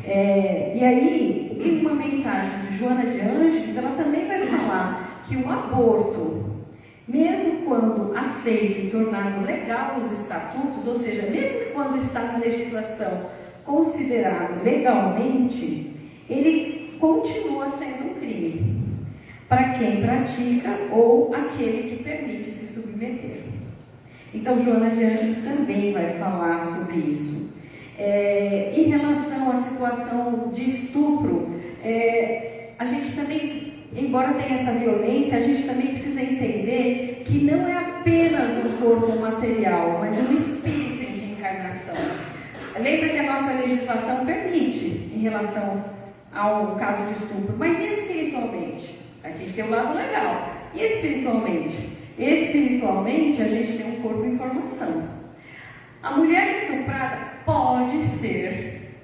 E aí, em uma mensagem de Joana de Ângeles, ela também vai falar que o aborto, mesmo quando aceito e tornado legal nos estatutos, ou seja, mesmo quando está na legislação considerado legalmente, ele continua sendo um crime para quem pratica ou aquele que permite se submeter. Então, Joana de Ângeles também vai falar sobre isso. Em relação à situação de estupro, a gente também, embora tenha essa violência, a gente também precisa entender que não é apenas um corpo material, mas um espírito em reencarnação. Lembra que a nossa legislação permite em relação ao caso de estupro, mas e espiritualmente? A gente tem um lado legal. E espiritualmente? Espiritualmente, a gente tem um corpo em formação. A mulher estuprada pode ser,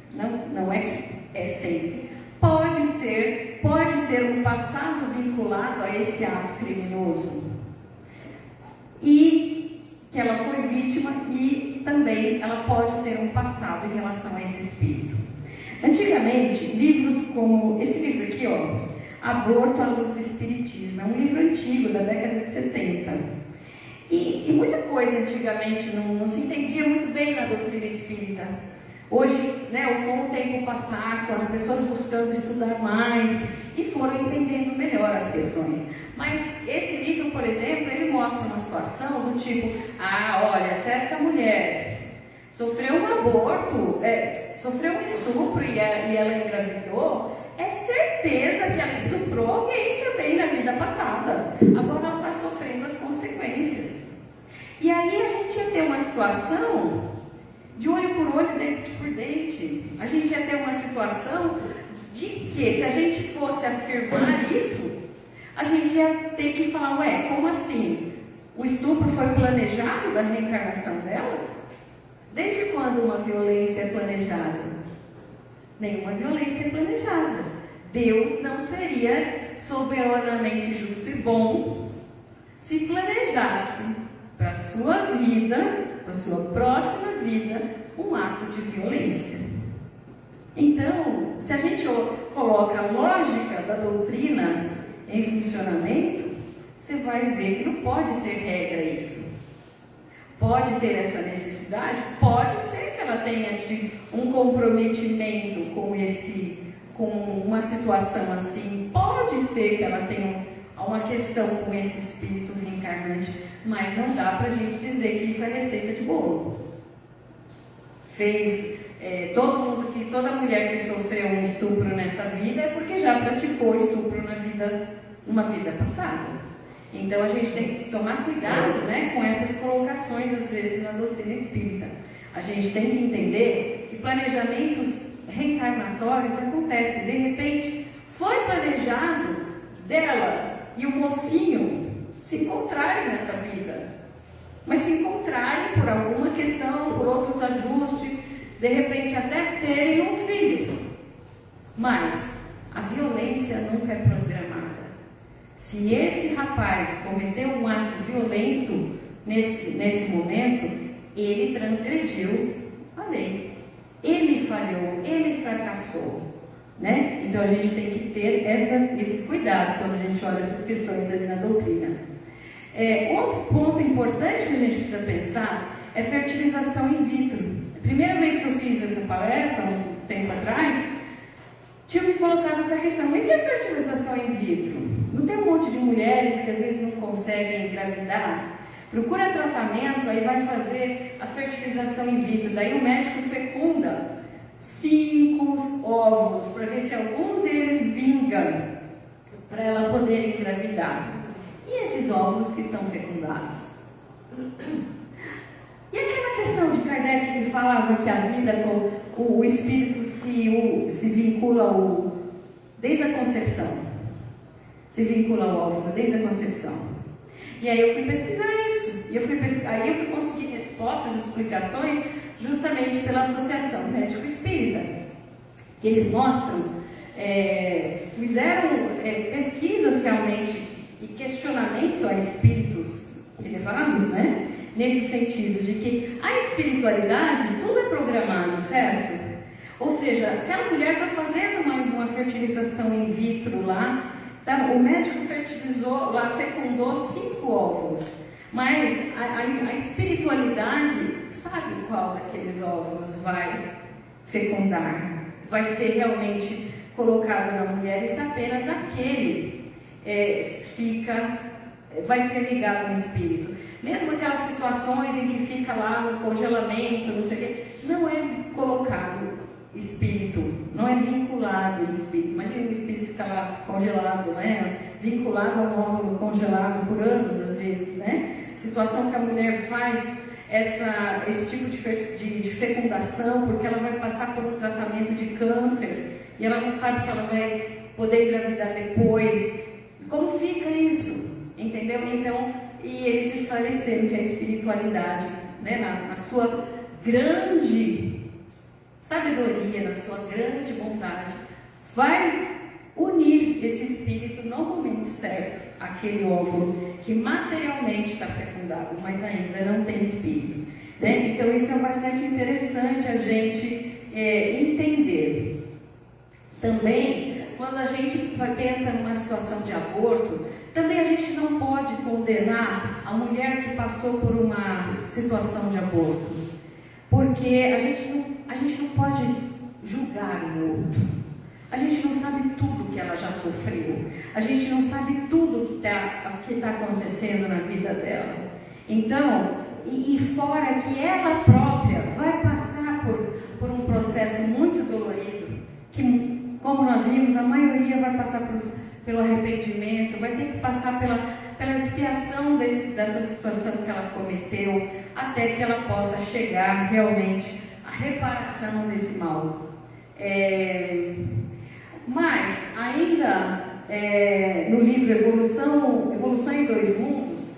não é que é sempre, pode ter um passado vinculado a esse ato criminoso e que ela foi vítima, e também ela pode ter um passado em relação a esse espírito. Antigamente, livros como esse livro aqui, ó, Aborto à Luz do Espiritismo, é um livro antigo, da década de 70. E muita coisa antigamente não se entendia muito bem na doutrina espírita. Hoje, né, com o tempo passar, com as pessoas buscando estudar mais e foram entendendo melhor as questões. Mas esse livro, por exemplo, ele mostra uma situação do tipo, olha, se essa mulher sofreu um aborto, sofreu um estupro e ela engravidou, é certeza que ela estuprou alguém também na vida passada. Agora ela está sofrendo as consequências. E aí a gente ia ter uma situação de olho por olho, dente por dente. A gente ia ter uma situação de que, se a gente fosse afirmar isso, a gente ia ter que falar, como assim? O estupro foi planejado da reencarnação dela? Desde quando uma violência é planejada? Nenhuma violência é planejada. Deus não seria soberanamente justo e bom se planejasse para a sua vida, para a sua próxima vida, um ato de violência. Então, se a gente coloca a lógica da doutrina em funcionamento, você vai ver que não pode ser regra isso. Pode ter essa necessidade? Pode ser que ela tenha um comprometimento com uma situação assim. Pode ser que ela tenha uma questão com esse espírito reencarnante, mas não dá para a gente dizer que isso é receita de bolo. Toda mulher que sofreu um estupro nessa vida é porque já praticou estupro numa vida passada. Então a gente tem que tomar cuidado, né, com essas colocações às vezes na doutrina espírita. A gente tem que entender que planejamentos reencarnatórios acontecem. De repente foi planejado dela e o mocinho se encontrarem nessa vida, mas se encontrarem por alguma questão, por outros ajustes, de repente até terem um filho. Mas a violência nunca é programada. Se esse rapaz cometeu um ato violento nesse momento, ele transgrediu a lei. Ele falhou, ele fracassou, né? Então a gente tem que ter esse cuidado quando a gente olha essas questões ali na doutrina. Outro ponto importante que a gente precisa pensar é fertilização in vitro. A primeira vez que eu fiz essa palestra, um tempo atrás, tinha me colocado essa questão, mas e a fertilização in vitro? Não tem um monte de mulheres que às vezes não conseguem engravidar? Procura tratamento, aí vai fazer a fertilização in vitro. Daí o médico fecunda 5 óvulos para ver se algum deles vinga para ela poder engravidar. E esses óvulos que estão fecundados? E aquela questão de Kardec que falava que a vida com o espírito se vincula desde a concepção. Se vincula ao óvulo desde a concepção. E aí eu fui pesquisar isso. Aí eu fui conseguir respostas, explicações, justamente pela Associação Médico Espírita. Que eles mostram, fizeram pesquisas realmente e questionamento a espíritos elevados, né? Nesse sentido de que a espiritualidade, tudo é programado, certo? Ou seja, aquela mulher está fazendo uma fertilização in vitro lá, tá? O médico fertilizou lá, fecundou 5 óvulos, mas a espiritualidade sabe qual daqueles óvulos vai fecundar, vai ser realmente colocado na mulher, e se apenas aquele vai ser ligado ao espírito. Mesmo aquelas situações em que fica lá no congelamento, não sei o quê, não é colocado espírito, não é vinculado ao espírito. Imagina o espírito ficar lá congelado, né? Vinculado a um óvulo congelado por anos, às vezes, né? Situação que a mulher faz esse tipo de fecundação, porque ela vai passar por um tratamento de câncer e ela não sabe se ela vai poder engravidar depois. Como fica isso? Entendeu? Então, e eles esclareceram que a espiritualidade, né, na sua grande sabedoria, na sua grande bondade, vai unir esse espírito no momento certo, aquele óvulo que materialmente está fecundado, mas ainda não tem espírito, né? Então isso é bastante interessante a gente entender. Também, quando a gente pensa numa situação de aborto, também a gente não pode condenar a mulher que passou por uma situação de aborto, porque a gente não pode julgar o outro. A gente não sabe tudo que ela já sofreu. A gente não sabe tudo que está acontecendo na vida dela. Então, e fora que ela própria vai passar por um processo muito dolorido, que, como nós vimos, a maioria vai passar pelo arrependimento, vai ter que passar pela expiação dessa situação que ela cometeu, até que ela possa chegar realmente à reparação desse mal. Mas, ainda no livro Evolução em Dois Mundos,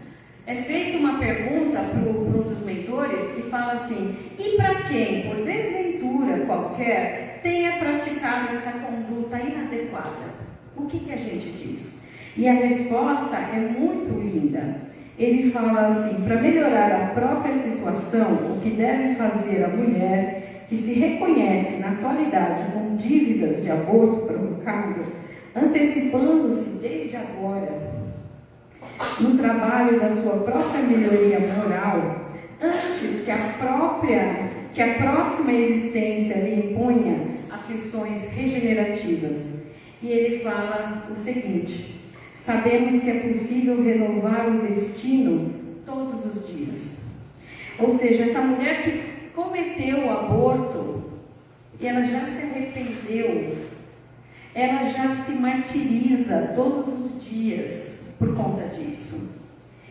é feita uma pergunta para um dos mentores que fala assim: e para quem, por desventura qualquer, tenha praticado essa conduta inadequada, o que a gente diz? E a resposta é muito linda. Ele fala assim: para melhorar a própria situação, o que deve fazer a mulher que se reconhece na atualidade com dívidas de aborto provocado, antecipando-se desde agora no trabalho da sua própria melhoria moral, antes que a próxima existência lhe imponha aflições regenerativas. E ele fala o seguinte: sabemos que é possível renovar o destino todos os dias. Ou seja, essa mulher que cometeu o aborto, e ela já se arrependeu, ela já se martiriza todos os dias por conta disso.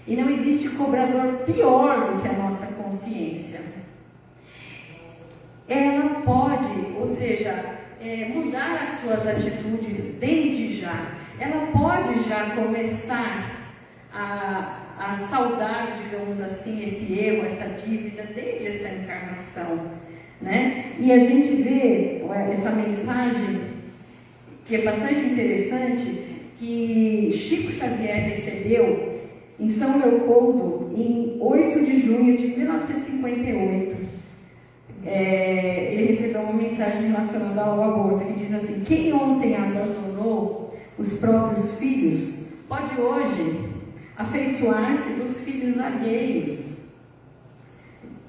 E não existe cobrador pior do que a nossa consciência. Ela pode, ou seja, mudar as suas atitudes desde já. Ela pode já começar a saldar, digamos assim, esse erro, essa dívida, desde essa encarnação, né? E a gente vê essa mensagem, que é bastante interessante, que Chico Xavier recebeu em São Leopoldo, em 8 de junho de 1958. Ele recebeu uma mensagem relacionada ao aborto, que diz assim: quem ontem abandonou os próprios filhos, pode hoje afeiçoar-se dos filhos alheios,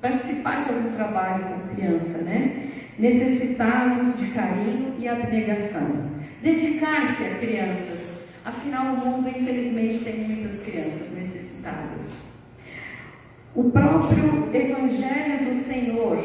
participar de algum trabalho com criança, né? Necessitados de carinho e abnegação, dedicar-se a crianças, afinal o mundo infelizmente tem muitas crianças necessitadas. O próprio Evangelho do Senhor,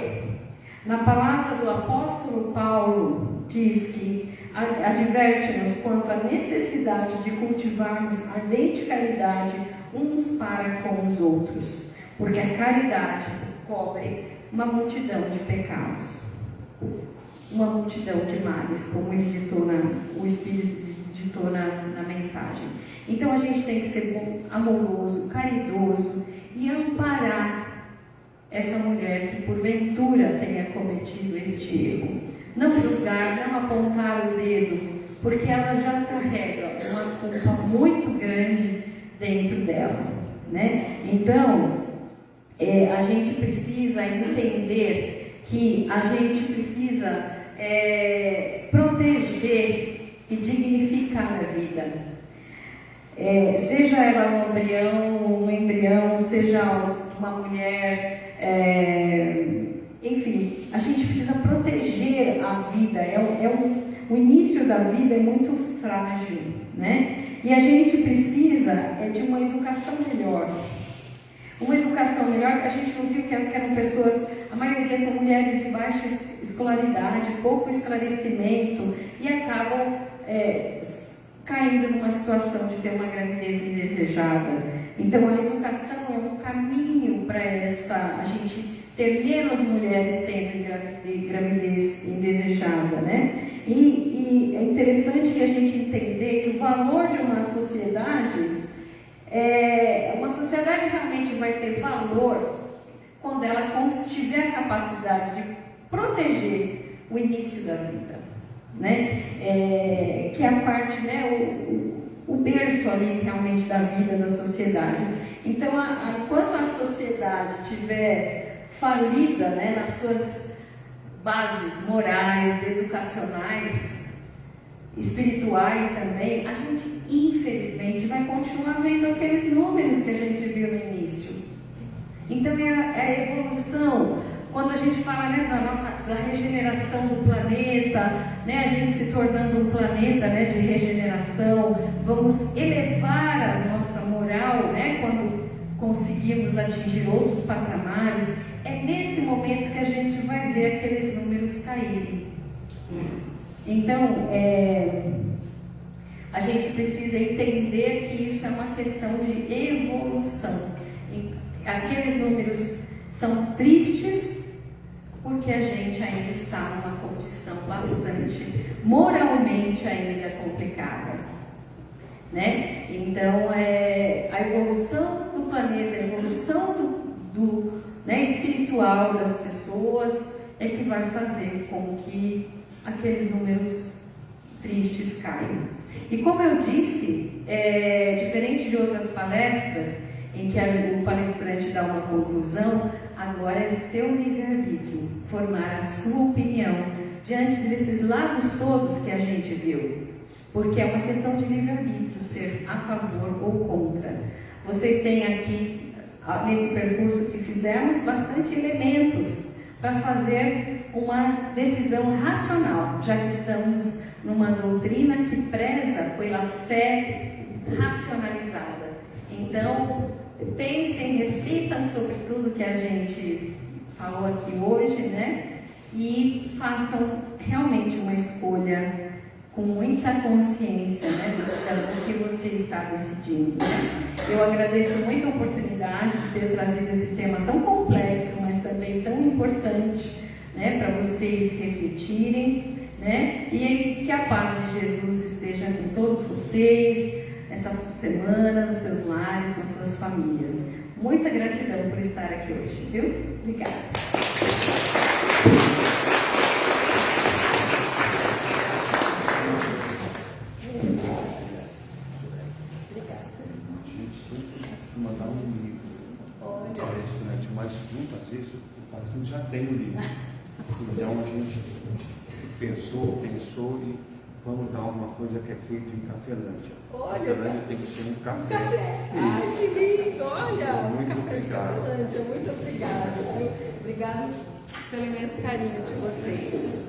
na palavra do apóstolo Paulo, diz que adverte-nos quanto à necessidade de cultivarmos ardente caridade uns para com os outros, porque a caridade cobre uma multidão de pecados, uma multidão de males, como o Espírito ditou na mensagem. Então a gente tem que ser bom, amoroso, caridoso e amparar essa mulher que porventura tenha cometido este erro. Não julgar, não apontar o dedo, porque ela já carrega uma culpa muito grande dentro dela, né? Então, a gente precisa entender que a gente precisa proteger e dignificar a vida. Seja ela um embrião, seja uma mulher, enfim, a gente precisa proteger a vida. O início da vida é muito frágil, né? E a gente precisa de uma educação melhor. Uma educação melhor, que a gente não viu que eram pessoas, a maioria são mulheres de baixa escolaridade, pouco esclarecimento, e acabam caindo numa situação de ter uma gravidez indesejada. Então a educação é um caminho para a gente ter menos mulheres tendo gravidez indesejada, né? E é interessante que a gente entender que o valor de uma sociedade realmente vai ter valor quando ela tiver a capacidade de proteger o início da vida, né? Que é a parte, né, o berço ali realmente da vida da sociedade. Então, enquanto a sociedade estiver falida, né, nas suas bases morais, educacionais, espirituais também, a gente infelizmente vai continuar vendo aqueles números que a gente viu no início. Então é a evolução. Quando a gente fala, né, da regeneração do planeta, né, a gente se tornando um planeta, né, de regeneração, vamos elevar a nossa moral, né, quando conseguirmos atingir outros patamares, é nesse momento que a gente vai ver aqueles números caírem. Então, a gente precisa entender que isso é uma questão de evolução. Aqueles números são tristes porque a gente ainda está numa condição bastante, moralmente ainda complicada, né? Então, a evolução do planeta, a evolução né, espiritual das pessoas é que vai fazer com que aqueles números tristes caiam. E como eu disse, diferente de outras palestras, em que o palestrante dá uma conclusão, agora é seu livre-arbítrio formar a sua opinião diante desses lados todos que a gente viu, porque é uma questão de livre-arbítrio, ser a favor ou contra. Vocês têm aqui, nesse percurso que fizemos, bastante elementos para fazer uma decisão racional, já que estamos numa doutrina que preza pela fé racionalizada. Então, pensem, reflitam sobre tudo que a gente falou aqui hoje, né? E façam realmente uma escolha com muita consciência, né, do que você está decidindo, né? Eu agradeço muito a oportunidade de ter trazido esse tema tão complexo, mas também tão importante, né, para vocês refletirem, né? E que a paz de Jesus esteja com todos vocês essa semana, nos seus lares, com suas famílias. Muita gratidão por estar aqui hoje, viu? Obrigada. Mandar um livro para o estudante, mas muitas vezes o palestrante já tem o livro. Então a gente pensou e vamos dar uma coisa que é feita em Cafelândia. Cafelândia tem que ser um café. Ai, que lindo! Olha, muito café de obrigado. Cafelândia. Muito obrigada. Obrigado pelo imenso carinho de vocês.